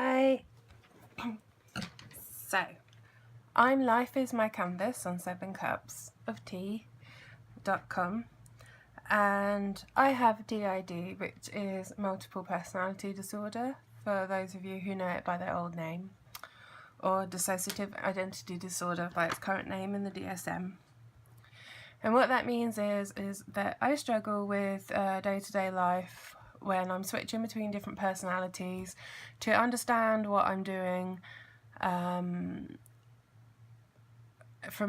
Hi! So, I'm Life is My Canvas on 7cupsoftea.com, and I have DID, which is multiple personality disorder, for those of you who know it by their old name, or dissociative identity disorder by its current name in the DSM. And what that means is that I struggle with day-to-day life when I'm switching between different personalities to understand what I'm doing from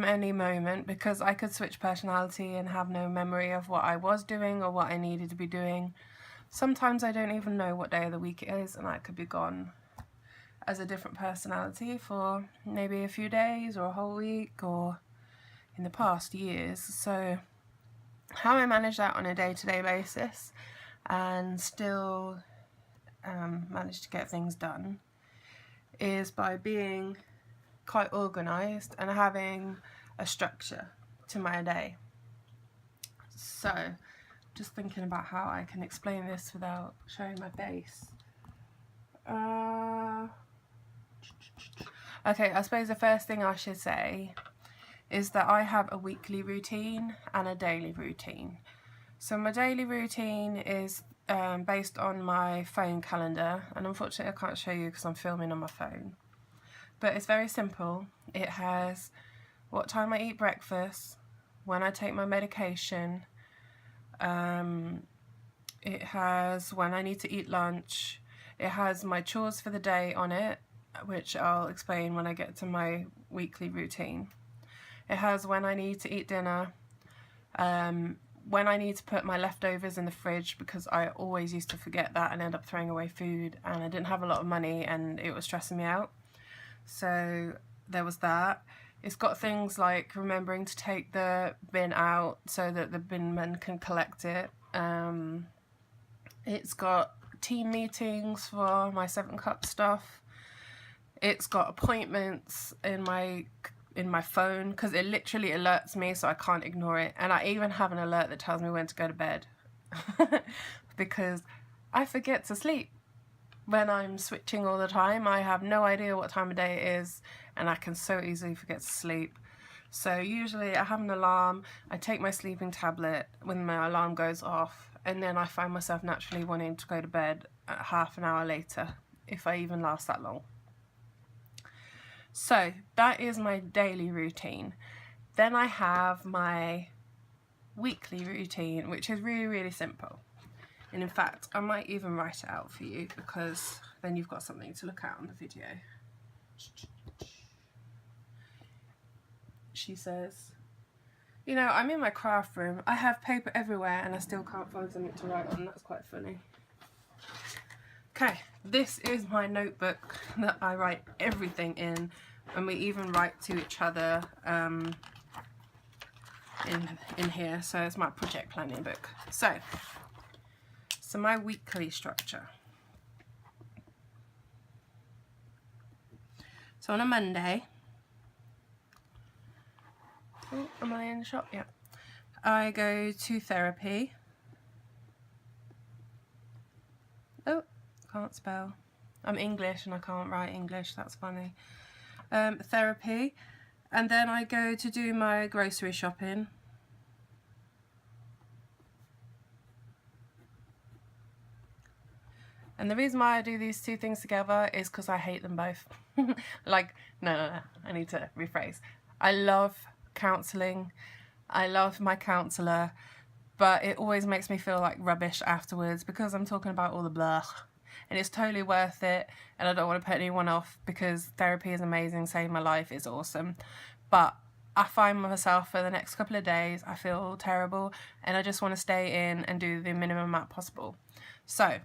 any moment, because I could switch personality and have no memory of what I was doing or what I needed to be doing. Sometimes I don't even know what day of the week it is, and I could be gone as a different personality for maybe a few days or a whole week, or in the past years. So how I manage that on a day-to-day basis and still manage to get things done is by being quite organised and having a structure to my day. So just thinking about how I can explain this without showing my face. Okay, I suppose the first thing I should say is that I have a weekly routine and a daily routine. So my daily routine is based on my phone calendar, and unfortunately I can't show you because I'm filming on my phone. But it's very simple. It has what time I eat breakfast, when I take my medication, it has when I need to eat lunch, it has my chores for the day on it, which I'll explain when I get to my weekly routine. It has when I need to eat dinner, when I need to put my leftovers in the fridge, because I always used to forget that and end up throwing away food, and I didn't have a lot of money and it was stressing me out. So there was that. It's got things like remembering to take the bin out so that the bin men can collect it. It's got team meetings for my 7 Cup stuff. It's got appointments in my phone, because it literally alerts me, so I can't ignore it. And I even have an alert that tells me when to go to bed because I forget to sleep. When I'm switching all the time, I have no idea what time of day it is, and I can so easily forget to sleep. So usually I have an alarm, I take my sleeping tablet when my alarm goes off, and then I find myself naturally wanting to go to bed at half an hour later, if I even last that long. So that is my daily routine. Then I have my weekly routine, which is really, really simple. And in fact, I might even write it out for you, because then you've got something to look at on the video. She says, you know, I'm in my craft room. I have paper everywhere and I still can't find something to write on. That's quite funny. Okay, this is my notebook that I write everything in, and we even write to each other in here. So it's my project planning book. So my weekly structure. So on a Monday, am I in the shop? Yeah. I go to therapy. Oh, can't spell. I'm English and I can't write English, that's funny. Therapy, and then I go to do my grocery shopping. And the reason why I do these two things together is because I hate them both. Like, no, I need to rephrase. I love counselling. I love my counsellor, but it always makes me feel like rubbish afterwards because I'm talking about all the blah. And it's totally worth it, and I don't want to put anyone off, because therapy is amazing, saving my life is awesome. But I find myself for the next couple of days, I feel terrible, and I just want to stay in and do the minimum amount possible. So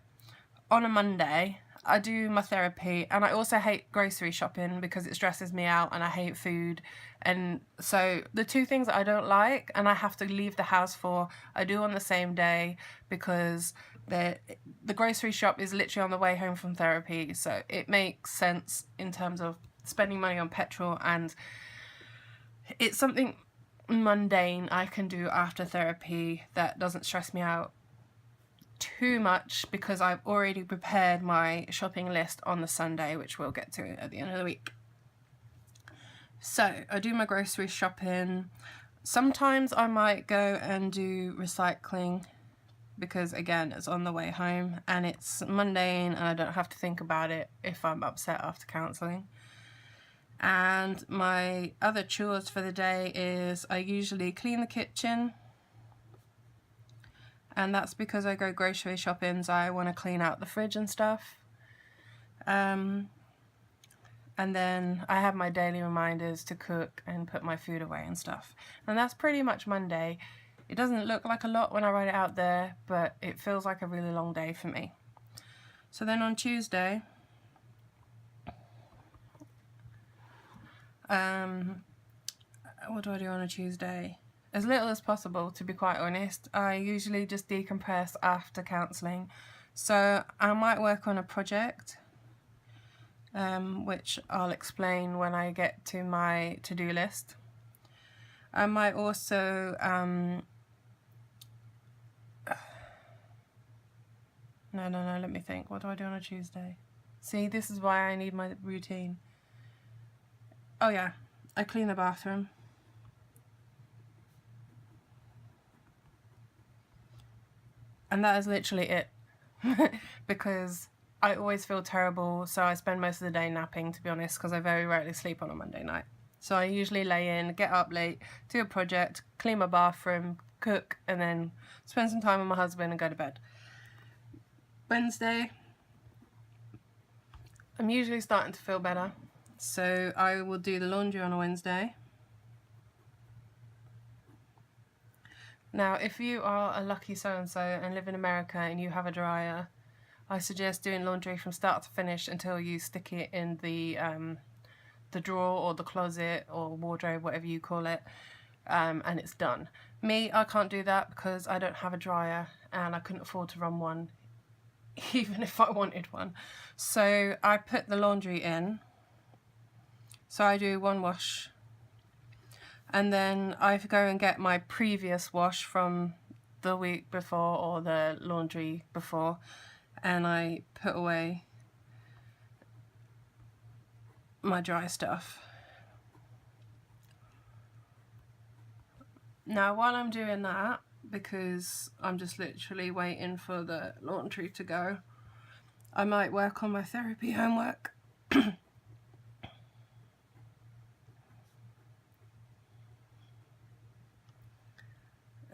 on a Monday, I do my therapy, and I also hate grocery shopping because it stresses me out, and I hate food. And so the two things that I don't like and I have to leave the house for, I do on the same day, because the grocery shop is literally on the way home from therapy. So it makes sense in terms of spending money on petrol, and it's something mundane I can do after therapy that doesn't stress me out too much because I've already prepared my shopping list on the Sunday, which we'll get to at the end of the week. So I do my grocery shopping. Sometimes I might go and do recycling because, again, it's on the way home and it's mundane and I don't have to think about it if I'm upset after counselling. And my other chores for the day is I usually clean the kitchen, and that's because I go grocery shopping, so I want to clean out the fridge and stuff. And then I have my daily reminders to cook and put my food away and stuff. And that's pretty much Monday. It doesn't look like a lot when I write it out there, but it feels like a really long day for me. So then on Tuesday, what do I do on a Tuesday? As little as possible, to be quite honest. I usually just decompress after counselling. So I might work on a project, which I'll explain when I get to my to-do list. I might also no, let me think. What do I do on a Tuesday? See, this is why I need my routine. Oh yeah, I clean the bathroom. And that is literally it. Because I always feel terrible, so I spend most of the day napping, to be honest, because I very rarely sleep on a Monday night. So I usually lay in, get up late, do a project, clean my bathroom, cook, and then spend some time with my husband and go to bed. Wednesday, I'm usually starting to feel better, so I will do the laundry on a Wednesday. Now, if you are a lucky so-and-so and live in America and you have a dryer, I suggest doing laundry from start to finish until you stick it in the drawer or the closet or wardrobe, whatever you call it, and it's done. Me, I can't do that because I don't have a dryer and I couldn't afford to run one, even if I wanted one. So I put the laundry in. So I do one wash. And then I go and get my previous wash from the week before or the laundry before, and I put away my dry stuff. Now, while I'm doing that, because I'm just literally waiting for the laundry to go, I might work on my therapy homework.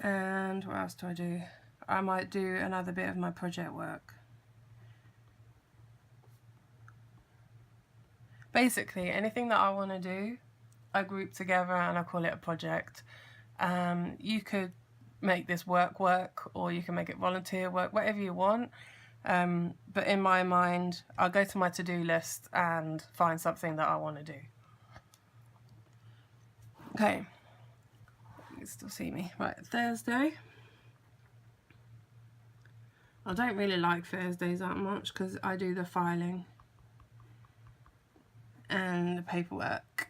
And what else do I do? I might do another bit of my project work. Basically, anything that I want to do, I group together and I call it a project. You could make this work, or you can make it volunteer work, whatever you want. But in my mind, I'll go to my to-do list and find something that I want to do. Okay. You can still see me. Right, Thursday. I don't really like Thursdays that much because I do the filing and the paperwork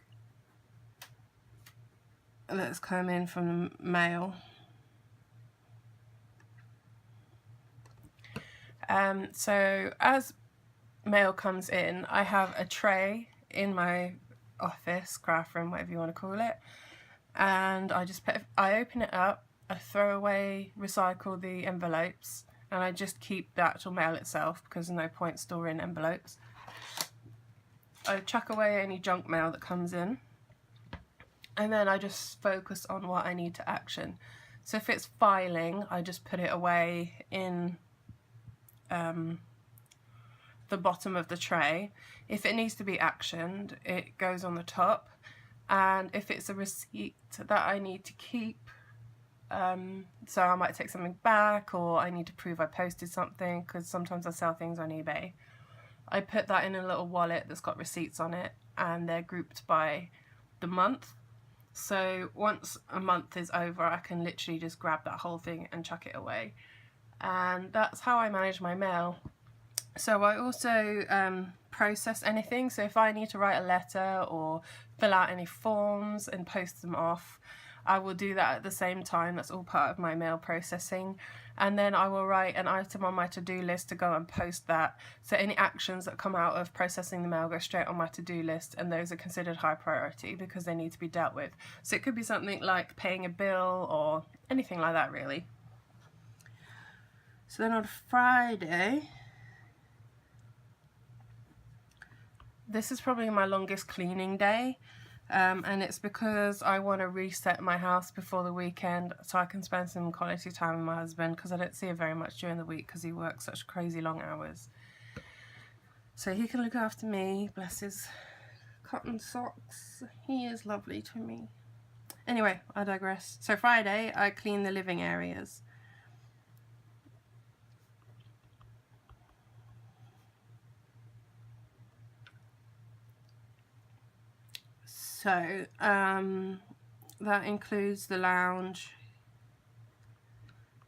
that's come in from the mail. So as mail comes in, I have a tray in my office, craft room, whatever you want to call it, and I open it up, I throw away, recycle the envelopes, and I just keep the actual mail itself because there's no point storing envelopes. I chuck away any junk mail that comes in, and then I just focus on what I need to action. So if it's filing, I just put it away in the bottom of the tray. If it needs to be actioned, it goes on the top. And if it's a receipt that I need to keep, so I might take something back, or I need to prove I posted something, because sometimes I sell things on eBay, I put that in a little wallet that's got receipts on it, and they're grouped by the month. So once a month is over, I can literally just grab that whole thing and chuck it away. And that's how I manage my mail. So I also process anything. So if I need to write a letter or fill out any forms and post them off, I will do that at the same time. That's all part of my mail processing. And then I will write an item on my to-do list to go and post that. So any actions that come out of processing the mail go straight on my to-do list, and those are considered high priority because they need to be dealt with. So it could be something like paying a bill or anything like that, really. So then on Friday, this is probably my longest cleaning day. And it's because I want to reset my house before the weekend so I can spend some quality time with my husband, because I don't see him very much during the week because he works such crazy long hours. So he can look after me, bless his cotton socks. He is lovely to me. Anyway, I digress. So Friday, I clean the living areas. So that includes the lounge,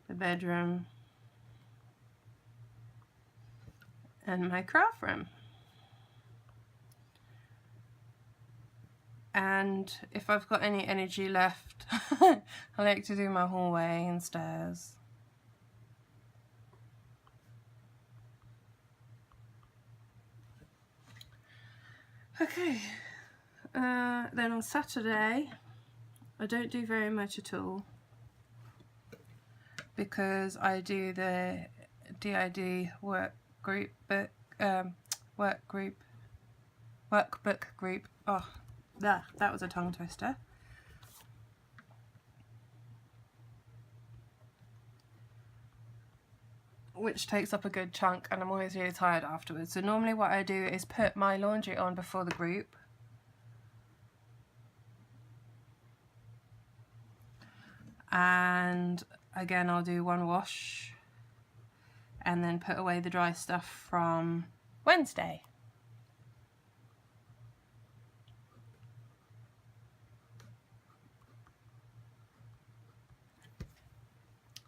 the bedroom, and my craft room. And if I've got any energy left, I like to do my hallway and stairs. Okay. Then on Saturday, I don't do very much at all because I do the DID workbook group. Oh, that was a tongue twister. Which takes up a good chunk, and I'm always really tired afterwards. So normally what I do is put my laundry on before the group. And again, I'll do one wash and then put away the dry stuff from Wednesday.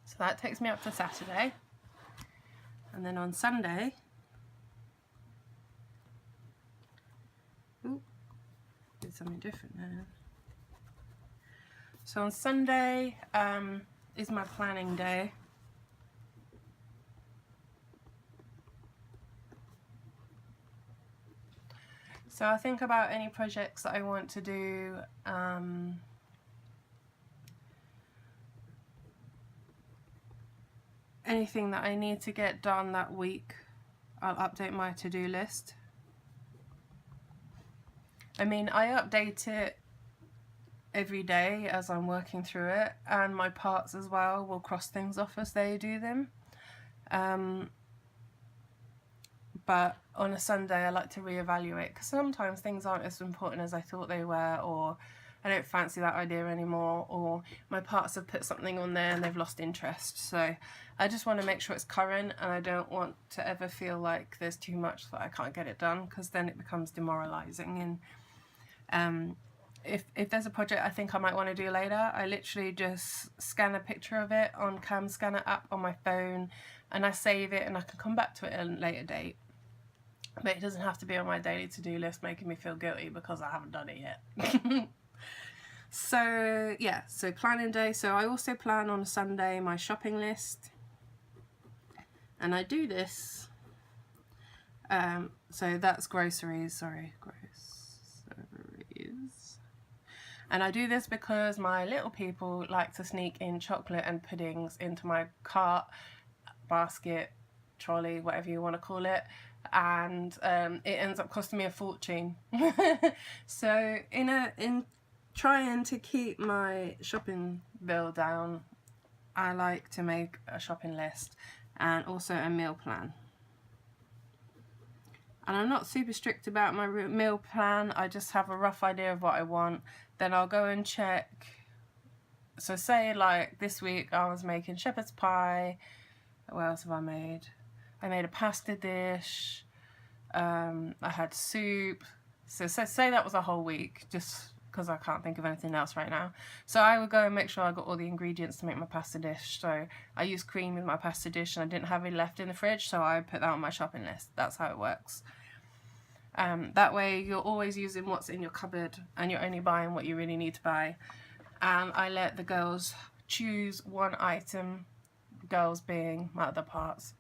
So that takes me up to Saturday. And then on Sunday, did something different now. So on Sunday is my planning day. So I think about any projects that I want to do. Anything that I need to get done that week, I'll update my to-do list. I mean, I update it every day as I'm working through it, and my parts as well will cross things off as they do them. But on a Sunday I like to reevaluate, because sometimes things aren't as important as I thought they were, or I don't fancy that idea anymore, or my parts have put something on there and they've lost interest. So I just want to make sure it's current, and I don't want to ever feel like there's too much that I can't get it done, because then it becomes demoralizing. And if there's a project I think I might want to do later, I literally just scan a picture of it on Cam Scanner app on my phone, and I save it, and I can come back to it at a later date. But it doesn't have to be on my daily to-do list, making me feel guilty because I haven't done it yet. So yeah, so planning day. So I also plan on a Sunday my shopping list, and I do this. So that's groceries. And I do this because my little people like to sneak in chocolate and puddings into my cart, basket, trolley, whatever you want to call it. And it ends up costing me a fortune. So in trying to keep my shopping bill down, I like to make a shopping list and also a meal plan. And I'm not super strict about my meal plan. I just have a rough idea of what I want. Then I'll go and check. So say like this week I was making shepherd's pie. What else have I made? I made a pasta dish. I had soup. So say that was a whole week, just because I can't think of anything else right now. So I would go and make sure I got all the ingredients to make my pasta dish. So I used cream with my pasta dish, and I didn't have any left in the fridge, so I put that on my shopping list. That's how it works. That way you're always using what's in your cupboard, and you're only buying what you really need to buy. and I let the girls choose one item, girls being my other parts.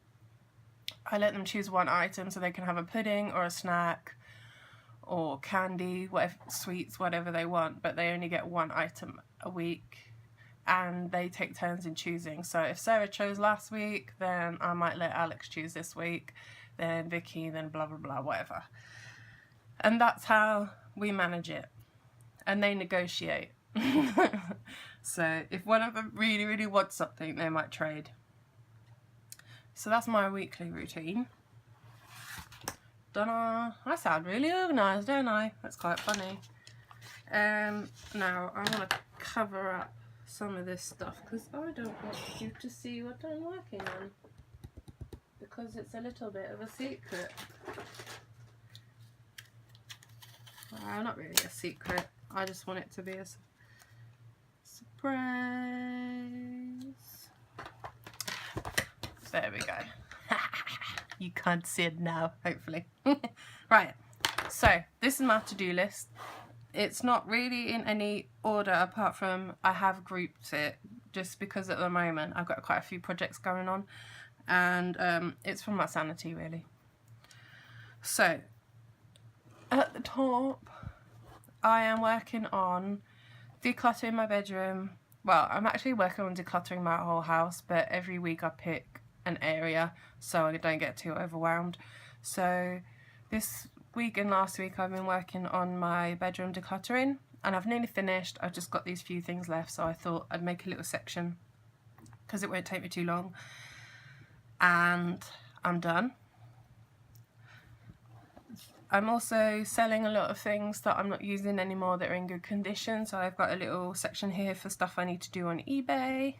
I let them choose one item so they can have a pudding or a snack or candy, whatever, sweets, whatever they want, but they only get one item a week, and they take turns in choosing. So if Sarah chose last week, then I might let Alex choose this week, then Vicky, then blah blah blah, whatever. And that's how we manage it, and they negotiate. So if one of them really, really wants something, they might trade. So that's my weekly routine. I sound really organised, don't I? That's quite funny. Now I want to cover up some of this stuff because I don't want you to see what I'm working on, because it's a little bit of a secret. Well, not really a secret. I just want it to be a surprise. There we go. You can't see it now, hopefully. Right, so this is my to-do list. It's not really in any order apart from I have grouped it just because at the moment I've got quite a few projects going on, and it's for my sanity really. So at the top I am working on decluttering my bedroom. Well, I'm actually working on decluttering my whole house, but every week I pick an area so I don't get too overwhelmed. So this week and last week I've been working on my bedroom decluttering, and I've nearly finished. I've just got these few things left, so I thought I'd make a little section because it won't take me too long, and I'm done. I'm also selling a lot of things that I'm not using anymore that are in good condition, so I've got a little section here for stuff I need to do on eBay.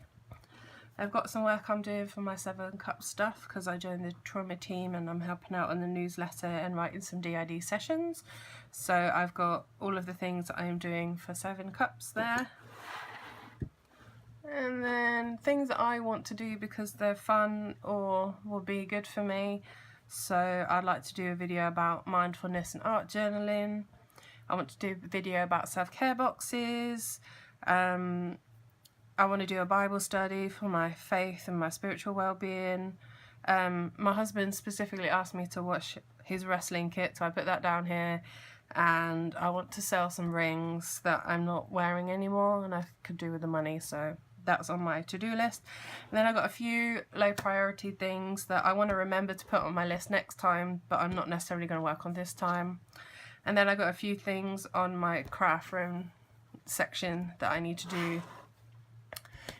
I've got some work I'm doing for my 7 Cup stuff because I joined the trauma team and I'm helping out on the newsletter and writing some DID sessions. So I've got all of the things that I'm doing for 7 Cups there. And then things that I want to do because they're fun or will be good for me. So I'd like to do a video about mindfulness and art journaling. I want to do a video about self-care boxes. I want to do a Bible study for my faith and my spiritual well-being. My husband specifically asked me to watch his wrestling kit, so I put that down here. And I want to sell some rings that I'm not wearing anymore and I could do with the money, so that's on my to-do list. And then I've got a few low priority things that I want to remember to put on my list next time, but I'm not necessarily going to work on this time. And then I've got a few things on my craft room section that I need to do.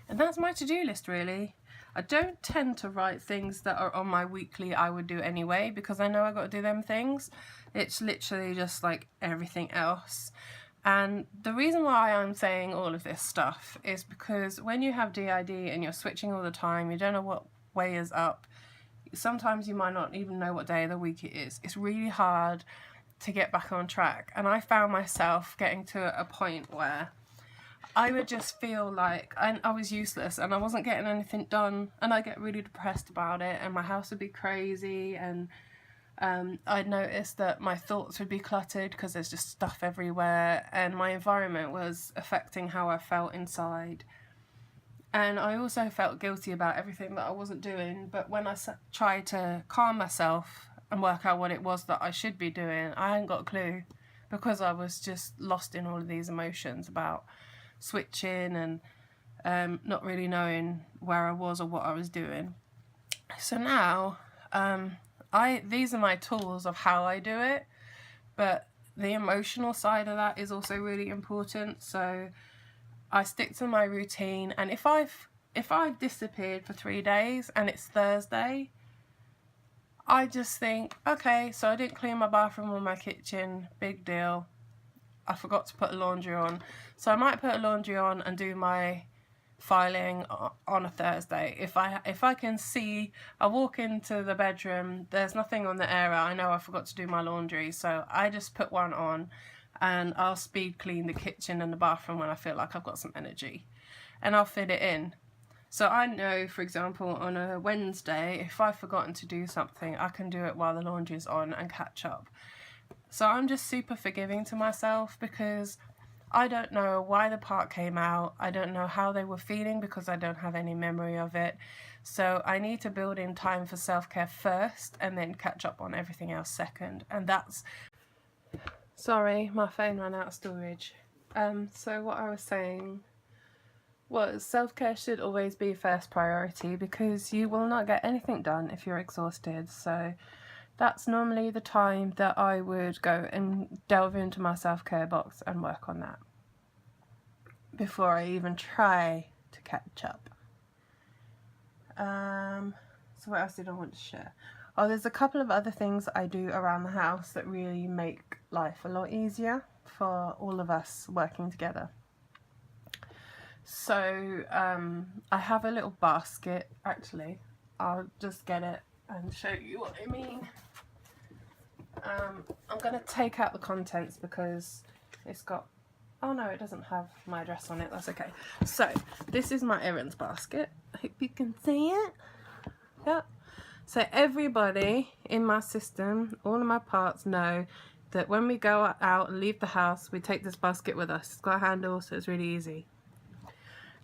And that's my to-do list really. I don't tend to write things that are on my weekly I would do anyway, because I know I've got to do them things. It's literally just like everything else. And the reason why I'm saying all of this stuff is because when you have DID and you're switching all the time, you don't know what way is up. Sometimes you might not even know what day of the week it is. It's really hard to get back on track. And I found myself getting to a point where I would just feel like I was useless and I wasn't getting anything done, and I'd get really depressed about it, and my house would be crazy, and I'd notice that my thoughts would be cluttered because there's just stuff everywhere, and my environment was affecting how I felt inside. And I also felt guilty about everything that I wasn't doing, but when I tried to calm myself and work out what it was that I should be doing, I hadn't got a clue, because I was just lost in all of these emotions about switching and not really knowing where I was or what I was doing. So now these are my tools of how I do it, but the emotional side of that is also really important. So I stick to my routine, and if I've disappeared for 3 days and it's Thursday, I just think, okay, so I didn't clean my bathroom or my kitchen, big deal. I forgot to put laundry on. So I might put laundry on and do my filing on a Thursday. If I can see, I walk into the bedroom, there's nothing on the area, I know I forgot to do my laundry, so I just put one on and I'll speed clean the kitchen and the bathroom when I feel like I've got some energy, and I'll fit it in. So I know, for example, on a Wednesday, if I've forgotten to do something, I can do it while the laundry's on and catch up. So I'm just super forgiving to myself, because I don't know why the part came out. I don't know how they were feeling because I don't have any memory of it. So I need to build in time for self-care first and then catch up on everything else second. And that's... Sorry, my phone ran out of storage. So what I was saying was self-care should always be first priority because you will not get anything done if you're exhausted. So that's normally the time that I would go and delve into my self-care box and work on that before I even try to catch up. So what else did I want to share? Oh, there's a couple of other things I do around the house that really make life a lot easier for all of us working together. So I have a little basket. Actually, I'll just get it and show you what I mean. I'm going to take out the contents because it's got... Oh no, it doesn't have my address on it. That's okay. So this is my errands basket. I hope you can see it. Yep. So everybody in my system, all of my parts know that when we go out and leave the house, we take this basket with us. It's got a handle, so it's really easy.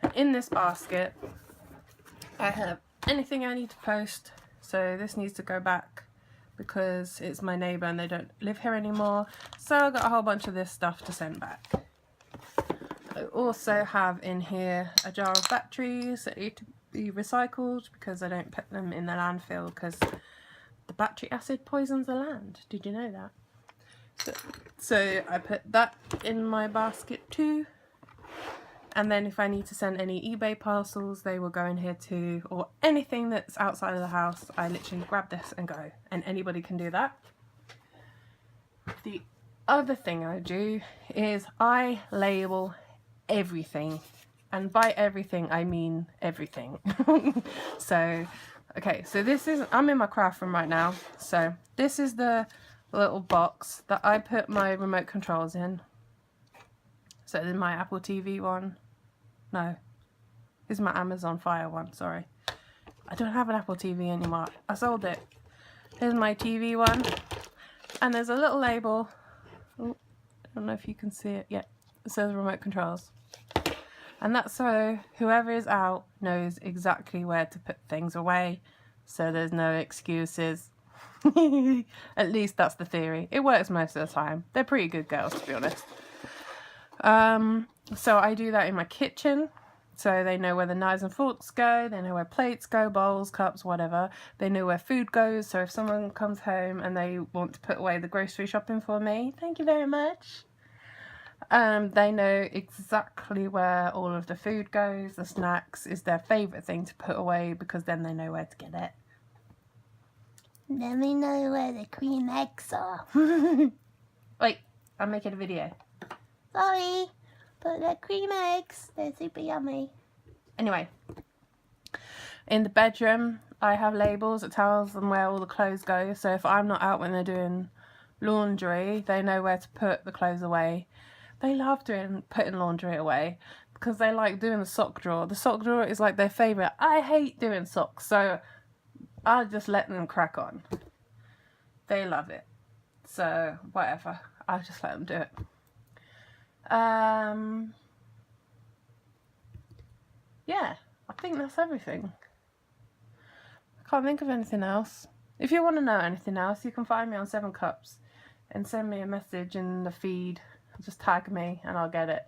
And in this basket, I have anything I need to post. So this needs to go back because it's my neighbour and they don't live here anymore. So I've got a whole bunch of this stuff to send back. I also have in here a jar of batteries that need to be recycled because I don't put them in the landfill because the battery acid poisons the land. Did you know that? So I put that in my basket too. And then if I need to send any eBay parcels, they will go in here too. Or anything that's outside of the house, I literally grab this and go. And anybody can do that. The other thing I do is I label everything. And by everything, I mean everything. So, okay, so this is... I'm in my craft room right now. So this is the little box that I put my remote controls in. So this is my Apple TV one. No, this is my Amazon Fire one, sorry. I don't have an Apple TV anymore. I sold it. Here's my TV one. And there's a little label. Oh, I don't know if you can see it yet. It says remote controls. And that's so whoever is out knows exactly where to put things away. So there's no excuses. At least that's the theory. It works most of the time. They're pretty good girls, to be honest. So I do that in my kitchen, so they know where the knives and forks go, they know where plates go, bowls, cups, whatever. They know where food goes, so if someone comes home and they want to put away the grocery shopping for me, thank you very much. They know exactly where all of the food goes. The snacks is their favourite thing to put away because then they know where to get it. Let me know where the cream eggs are. Wait, I'm making a video. Sorry, but they're cream eggs. They're super yummy. Anyway, in the bedroom, I have labels that tells them where all the clothes go. So if I'm not out when they're doing laundry, they know where to put the clothes away. They love putting laundry away because they like doing the sock drawer. The sock drawer is like their favourite. I hate doing socks, so I'll just let them crack on. They love it. So whatever, I'll just let them do it. Yeah, I think that's everything. I can't think of anything else. If you want to know anything else, you can find me on 7 Cups and send me a message in the feed. Just tag me and I'll get it.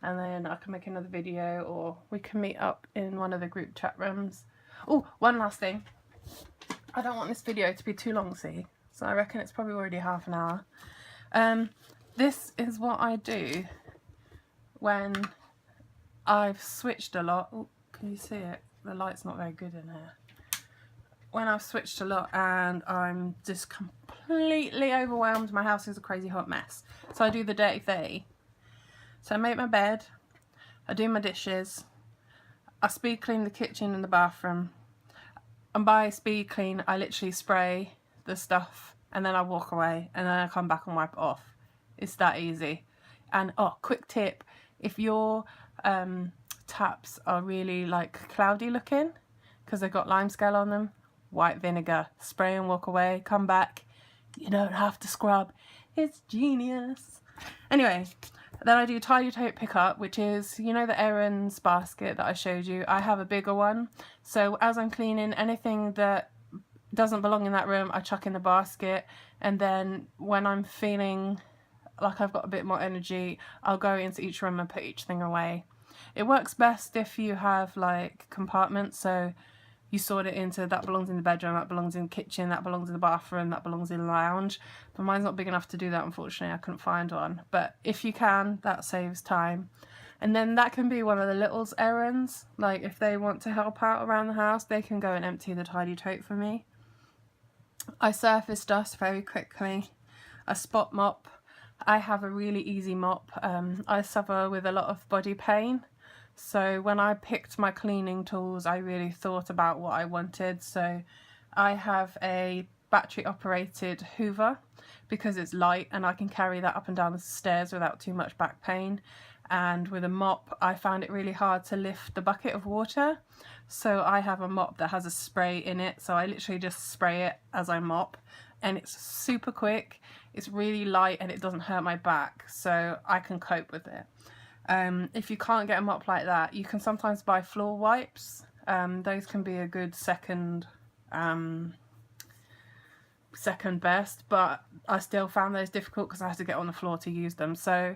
And then I can make another video or we can meet up in one of the group chat rooms. Oh, one last thing. I don't want this video to be too long, see? So I reckon it's probably already half an hour. This is what I do when I've switched a lot. Oh, can you see it? The light's not very good in here. When I've switched a lot and I'm just completely overwhelmed, my house is a crazy hot mess. So I do the dirty 30. So I make my bed, I do my dishes, I speed clean the kitchen and the bathroom. And by speed clean, I literally spray the stuff and then I walk away and then I come back and wipe it off. It's that easy. And oh, quick tip, if your taps are really like cloudy looking because they've got lime scale on them, white vinegar, spray and walk away, come back, you don't have to scrub. It's genius. Anyway, Then I do tidy tote pickup, which is, you know, the errands basket that I showed you. I have a bigger one. So as I'm cleaning, anything that doesn't belong in that room, I chuck in the basket. And then when I'm feeling like I've got a bit more energy, I'll go into each room and put each thing away. It works best if you have like compartments, so you sort it into that belongs in the bedroom, that belongs in the kitchen, that belongs in the bathroom, that belongs in the lounge. But mine's not big enough to do that, unfortunately. I couldn't find one. But if you can, that saves time. And then that can be one of the littles' errands. Like if they want to help out around the house, they can go and empty the tidy tote for me. I surface dust very quickly. I spot mop. I have a really easy mop. I suffer with a lot of body pain. So when I picked my cleaning tools, I really thought about what I wanted. So I have a battery operated Hoover because it's light and I can carry that up and down the stairs without too much back pain. And with a mop, I found it really hard to lift the bucket of water. So I have a mop that has a spray in it. So I literally just spray it as I mop, and it's super quick. It's really light and it doesn't hurt my back. So I can cope with it. If you can't get a mop like that, you can sometimes buy floor wipes. Those can be a good second best, but I still found those difficult because I had to get on the floor to use them. So,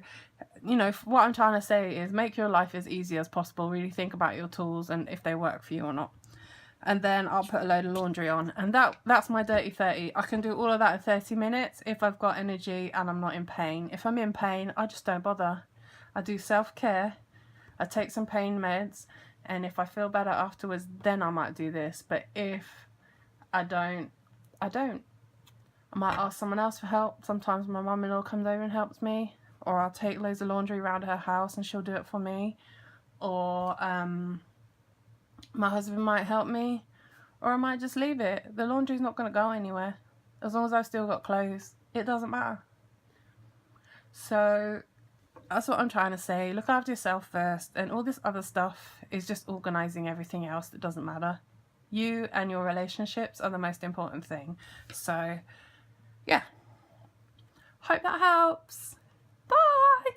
you know, what I'm trying to say is make your life as easy as possible. Really think about your tools and if they work for you or not. And then I'll put a load of laundry on, and that's my dirty 30. I can do all of that in 30 minutes if I've got energy and I'm not in pain. If I'm in pain, I just don't bother. I do self-care, I take some pain meds, and if I feel better afterwards, then I might do this. But if I don't. I might ask someone else for help. Sometimes my mum-in-law comes over and helps me, or I'll take loads of laundry around her house and she'll do it for me, or my husband might help me, or I might just leave it. The laundry's not going to go anywhere. As long as I've still got clothes, it doesn't matter. So that's what I'm trying to say. Look after yourself first, and all this other stuff is just organising everything else that doesn't matter. You and your relationships are the most important thing. So, yeah. Hope that helps. Bye!